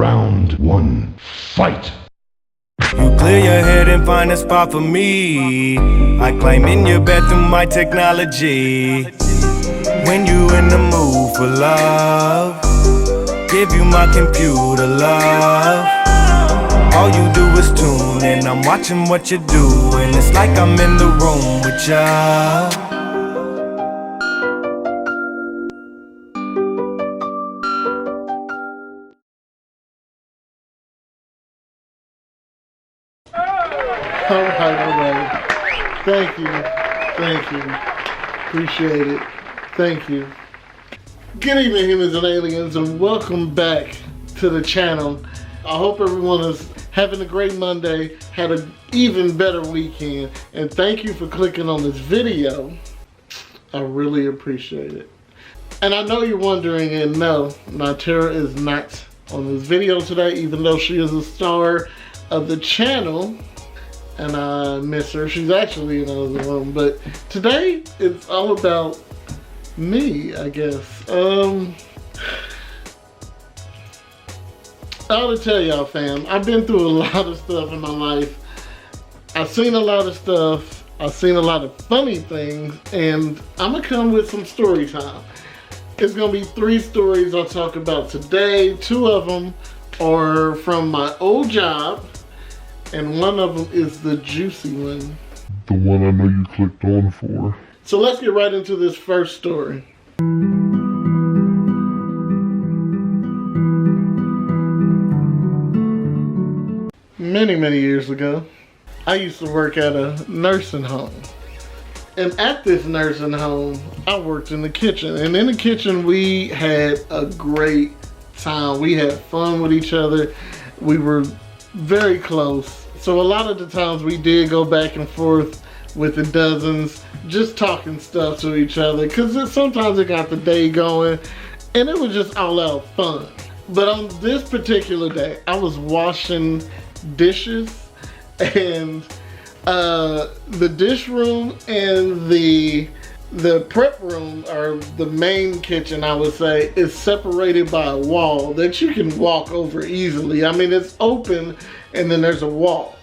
Round 1, fight! You clear your head and find a spot for me. I climb in your bed through my technology. When you in the mood for love, give you my computer love. All you do is tune in, I'm watching what you do, and it's like I'm in the room with ya. All right. Thank you. Appreciate it. Thank you. Good evening, humans and aliens, and welcome back to the channel. I hope everyone is having a great Monday, had an even better weekend, and thank you for clicking on this video. I really appreciate it. And I know you're wondering, and no, Nytara is not on this video today, even though she is a star of the channel. And I miss her. She's actually in another room. But today, it's all about me, I guess. I ought to tell y'all, fam, I've been through a lot of stuff in my life. I've seen a lot of stuff. I've seen a lot of funny things. And I'm going to come with some story time. It's going to be 3 stories I'll talk about today. 2 of them are from my old job. And one of them is the juicy one. The one I know you clicked on for. So let's get right into this first story. Many years ago, I used to work at a nursing home. And at this nursing home, I worked in the kitchen. And in the kitchen, we had a great time. We had fun with each other. We were very close. So a lot of the times we did go back and forth with the dozens, just talking stuff to each other, because sometimes it got the day going, and it was just all out fun. But on this particular day, I was washing dishes, and the dish room and the prep room, or the main kitchen, I would say, is separated by a wall that you can walk over easily. I mean, it's open, and then there's a wall.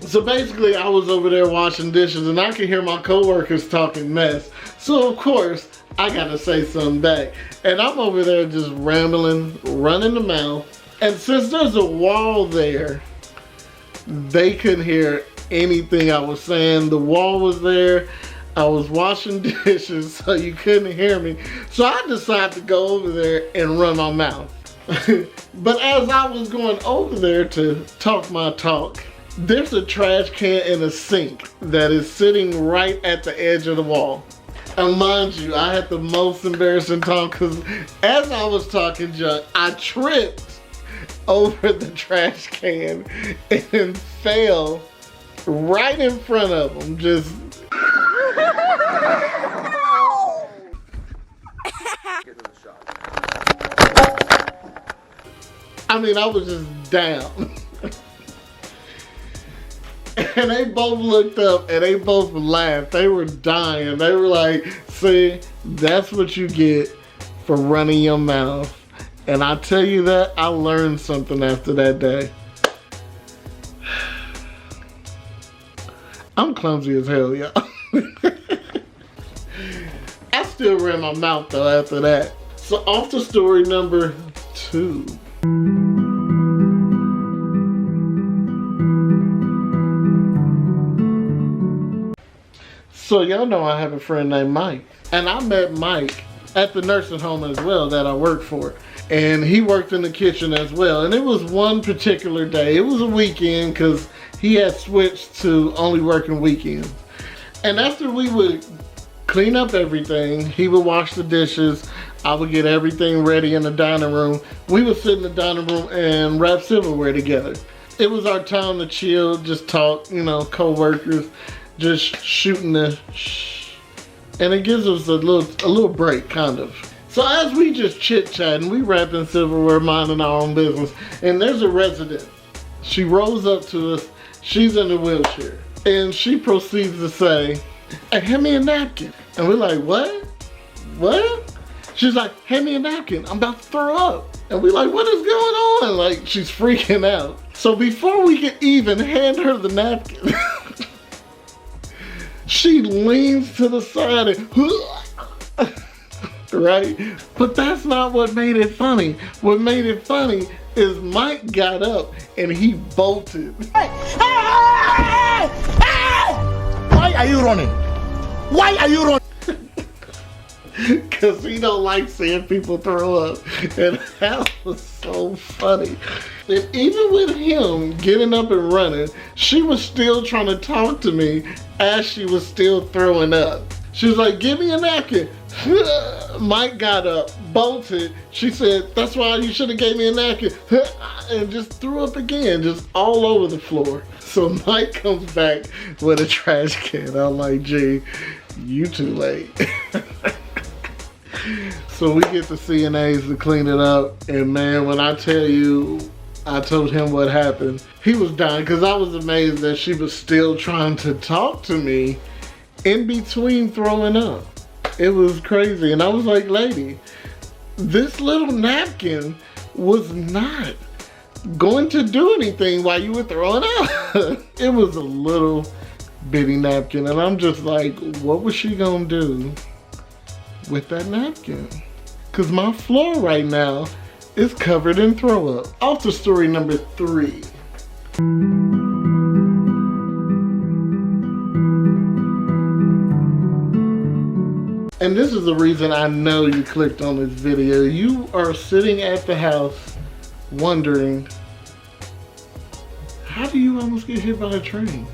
So basically, I was over there washing dishes, and I could hear my coworkers talking mess. So of course, I gotta say something back. And I'm over there just rambling, running the mouth. And since there's a wall there, they couldn't hear anything I was saying. The wall was there. I was washing dishes, so you couldn't hear me. So I decided to go over there and run my mouth. But as I was going over there to talk my talk, there's a trash can and a sink that is sitting right at the edge of the wall. And mind you, I had the most embarrassing time, because as I was talking junk, I tripped over the trash can and fell right in front of them. Just I mean, I was just down. And they both looked up and they both laughed. They were dying. They were like, see, that's what you get for running your mouth. And I tell you that, I learned something after that day. I'm clumsy as hell, y'all. I still ran my mouth though after that. So off to story number 2. So y'all know I have a friend named Mike. And I met Mike at the nursing home as well that I worked for. And he worked in the kitchen as well. And it was one particular day. It was a weekend, because he had switched to only working weekends. And after we would clean up everything, he would wash the dishes, I would get everything ready in the dining room. We would sit in the dining room and wrap silverware together. It was our time to chill, just talk, you know, co-workers, just shooting the and it gives us a little break, kind of. So as we just chit-chatting, we wrapping silverware, minding our own business, and there's a resident. She rolls up to us, she's in a wheelchair, and she proceeds to say, "Hey, hand me a napkin." And we're like, what? What? She's like, "Hand me a napkin, I'm about to throw up." And we like, what is going on? Like, she's freaking out. So before we could even hand her the napkin, she leans to the side and, right? But that's not what made it funny. What made it funny is Mike got up and he bolted. Why are you running? Why are you running? Because he don't like seeing people throw up. And that was so funny. And even with him getting up and running, she was still trying to talk to me as she was still throwing up. She was like, give me a napkin. Mike got up, bolted. She said, that's why you should have gave me a napkin. And just threw up again, just all over the floor. So Mike comes back with a trash can. I'm like, gee, you too late. So we get the CNAs to clean it up. And man, when I tell you, I told him what happened, he was dying because I was amazed that she was still trying to talk to me in between throwing up. It was crazy. And I was like, lady, this little napkin was not going to do anything while you were throwing up. It was a little bitty napkin. And I'm just like, what was she gonna do with that napkin? Because my floor right now is covered in throw up. Off to story number 3. And this is the reason I know you clicked on this video. You are sitting at the house wondering, how do you almost get hit by a train?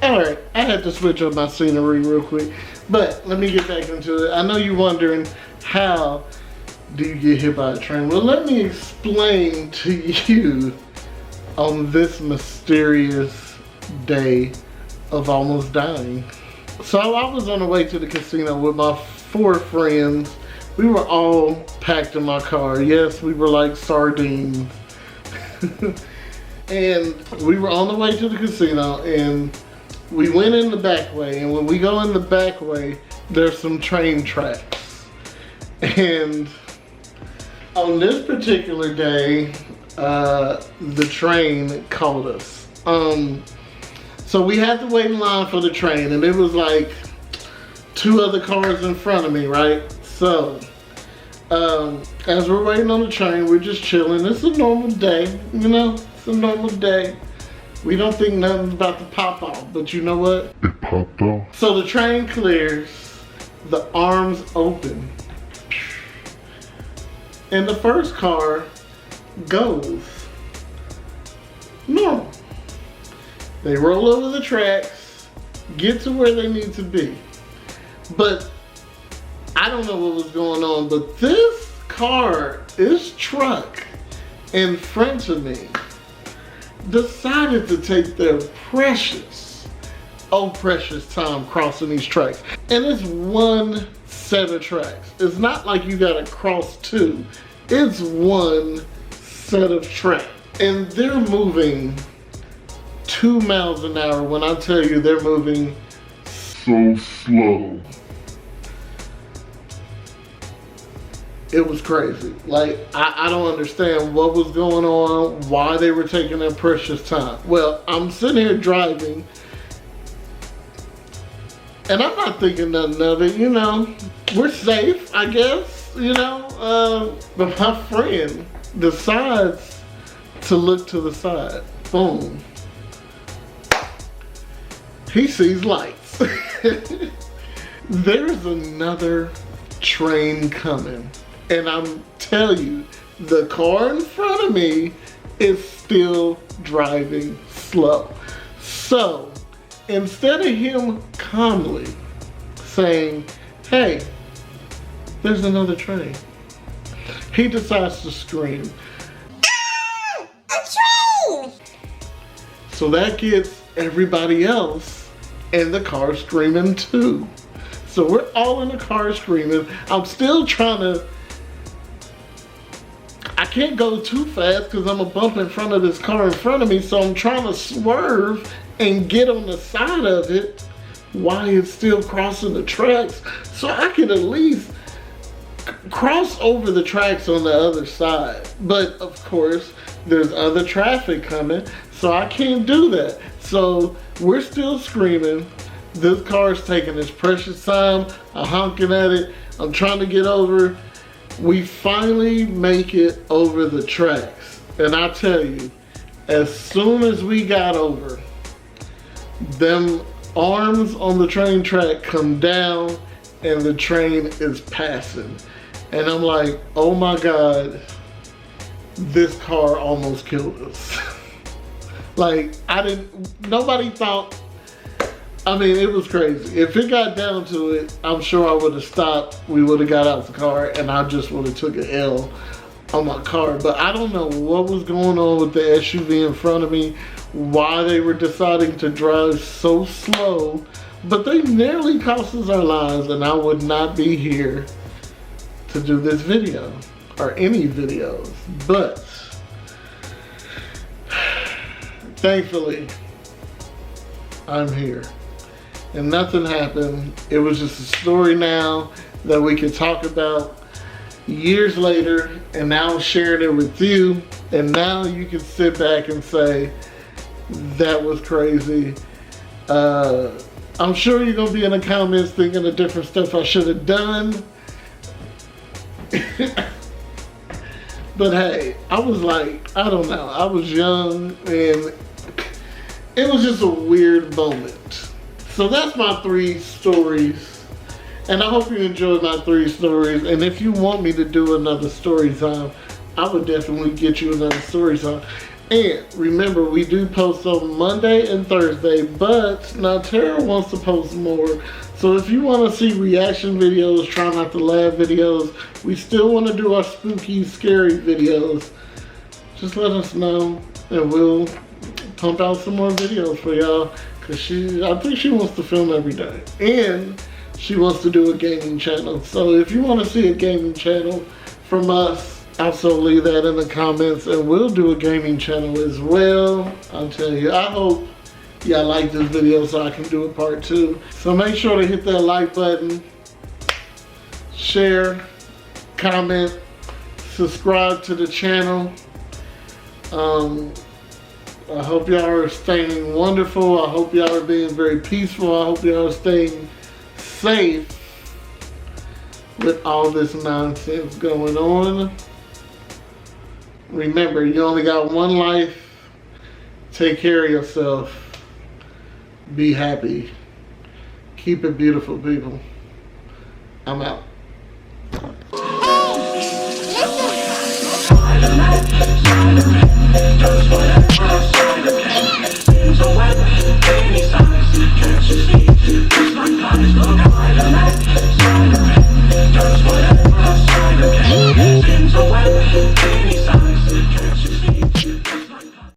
Alright, I had to switch up my scenery real quick, but let me get back into it. I know you're wondering, how do you get hit by a train? Well, let me explain to you on this mysterious day of almost dying. So I was on the way to the casino with my 4 friends. We were all packed in my car. Yes, we were like sardines. And we were on the way to the casino and we went in the back way. And when we go in the back way, there's some train tracks. And on this particular day, the train called us. So we had to wait in line for the train, and it was like 2 other cars in front of me, right? So, as we're waiting on the train, we're just chilling. It's a normal day, you know? It's a normal day. We don't think nothing's about to pop off, but you know what? It popped off. So the train clears, the arms open. And the first car goes normal. They roll over the tracks, get to where they need to be. But I don't know what was going on, but this car, this truck in front of me decided to take their precious time crossing these tracks. And it's one set of tracks. It's not like you gotta cross 2. It's one set of tracks. And they're moving 2 miles an hour when I tell you they're moving So slow. It was crazy. Like, I don't understand what was going on, why they were taking their precious time. Well, I'm sitting here driving and I'm not thinking nothing of it, you know. We're safe, I guess, you know. But my friend decides to look to the side. Boom. He sees lights. There's another train coming. And I'm telling you, the car in front of me is still driving slow. So, instead of him calmly saying, hey, there's another train, he decides to scream, "Ah! A train!" So that gets everybody else in the car screaming too. So we're all in the car screaming. I'm still trying to, I can't go too fast because I'm gonna bump in front of this car in front of me. So I'm trying to swerve and get on the side of it while it's still crossing the tracks, so I could at least cross over the tracks on the other side. But of course, there's other traffic coming, so I can't do that. So we're still screaming. This car's taking its precious time. I'm honking at it. I'm trying to get over. We finally make it over the tracks. And I tell you, as soon as we got over, them arms on the train track come down and the train is passing. And I'm like, oh my God, this car almost killed us. Like, nobody thought, I mean, it was crazy. If it got down to it, I'm sure I would have stopped. We would have got out the car and I just would have took an L on my car. But I don't know what was going on with the SUV in front of me, why they were deciding to drive so slow, but they nearly cost us our lives, and I would not be here to do this video or any videos. But thankfully, I'm here. And nothing happened. It was just a story now that we can talk about years later, and now I'm sharing it with you, and now you can sit back and say, that was crazy. I'm sure you're gonna be in the comments thinking of different stuff I should have done. But hey, I was like, I don't know, I was young and it was just a weird moment. So that's my 3 stories. And I hope you enjoyed my 3 stories. And if you want me to do another story time, I would definitely get you another story time. And remember, we do post on Monday and Thursday, but Nytara wants to post more. So if you want to see reaction videos, try not to laugh videos, we still want to do our spooky, scary videos, just let us know and we'll pump out some more videos for y'all. Cause I think she wants to film every day. And she wants to do a gaming channel. So if you want to see a gaming channel from us, also leave that in the comments and we'll do a gaming channel as well. I'll tell you, I hope y'all like this video so I can do a part 2. So make sure to hit that like button, share, comment, subscribe to the channel. I hope y'all are staying wonderful. I hope y'all are being very peaceful. I hope y'all are staying safe with all this nonsense going on. Remember, you only got one life. Take care of yourself. Be happy. Keep it beautiful, people. I'm out. Hey, listen.